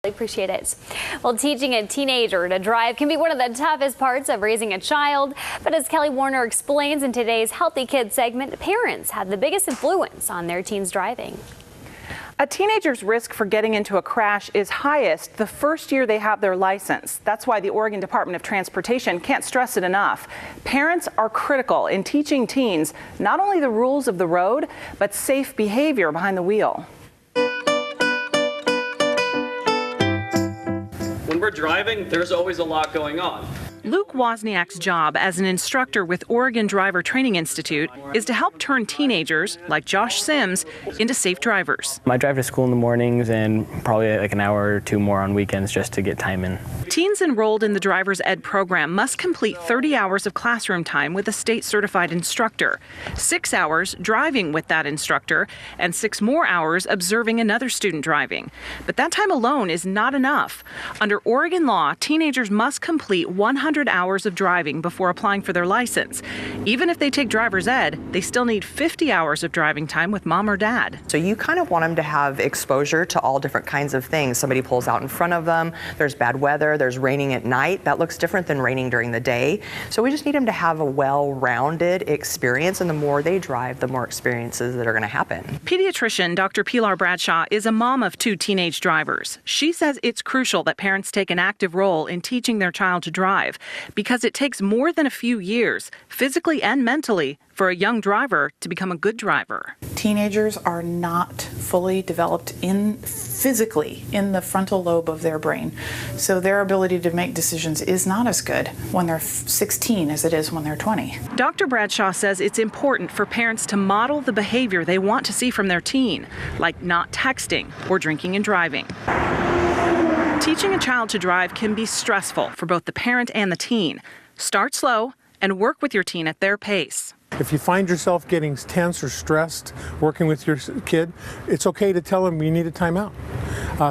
Appreciate it. Well, teaching a teenager to drive can be one of the toughest parts of raising a child. But as Kelly Warner explains in today's Healthy Kids segment, parents have the biggest influence on their teens' driving. A teenager's risk for getting into a crash is highest the first year they have their license. That's why the Oregon Department of Transportation can't stress it enough. Parents are critical in teaching teens not only the rules of the road, but safe behavior behind the wheel. When we're driving, there's always a lot going on. Luke Wozniak's job as an instructor with Oregon Driver Training Institute is to help turn teenagers, like Josh Sims, into safe drivers. I drive to school in the mornings and probably like an hour or two more on weekends just to get time in. Teens enrolled in the driver's ed program must complete 30 hours of classroom time with a state-certified instructor, 6 hours driving with that instructor, and 6 more hours observing another student driving. But that time alone is not enough. Under Oregon law, teenagers must complete 100 hours of driving before applying for their license. Even if they take driver's ed, they still need 50 hours of driving time with mom or dad. So you kind of want them to have exposure to all different kinds of things. Somebody pulls out in front of them, there's bad weather, there's raining at night. That looks different than raining during the day. So we just need them to have a well-rounded experience, and the more they drive, the more experiences that are going to happen. Pediatrician Dr. Pilar Bradshaw is a mom of 2 teenage drivers. She says it's crucial that parents take an active role in teaching their child to drive, because it takes more than a few years, physically and mentally, for a young driver to become a good driver. Teenagers are not fully developed physically in the frontal lobe of their brain. So their ability to make decisions is not as good when they're 16 as it is when they're 20. Dr. Bradshaw says it's important for parents to model the behavior they want to see from their teen, like not texting or drinking and driving. Teaching a child to drive can be stressful for both the parent and the teen. Start slow and work with your teen at their pace. If you find yourself getting tense or stressed working with your kid, it's okay to tell them you need a timeout.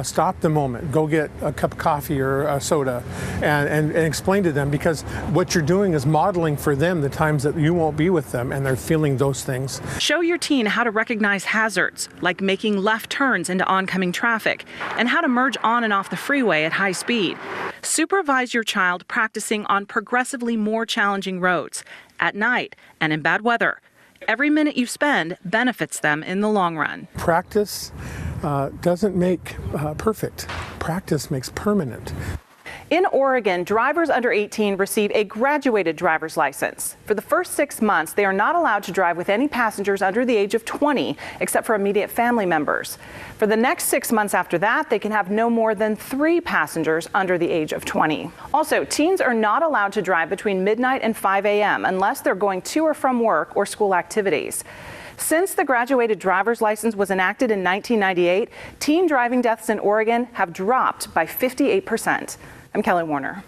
Stop the moment, go get a cup of coffee or a soda and explain to them, because what you're doing is modeling for them the times that you won't be with them and they're feeling those things. Show your teen how to recognize hazards, like making left turns into oncoming traffic, and how to merge on and off the freeway at high speed. Supervise your child practicing on progressively more challenging roads, at night and in bad weather. Every minute you spend benefits them in the long run. Practice doesn't make perfect. Practice makes permanent. In Oregon, drivers under 18 receive a graduated driver's license. For the first 6 months, they are not allowed to drive with any passengers under the age of 20, except for immediate family members. For the next 6 months after that, they can have no more than 3 passengers under the age of 20. Also, teens are not allowed to drive between midnight and 5 a.m. unless they're going to or from work or school activities. Since the graduated driver's license was enacted in 1998, teen driving deaths in Oregon have dropped by 58%. I'm Kelly Warner.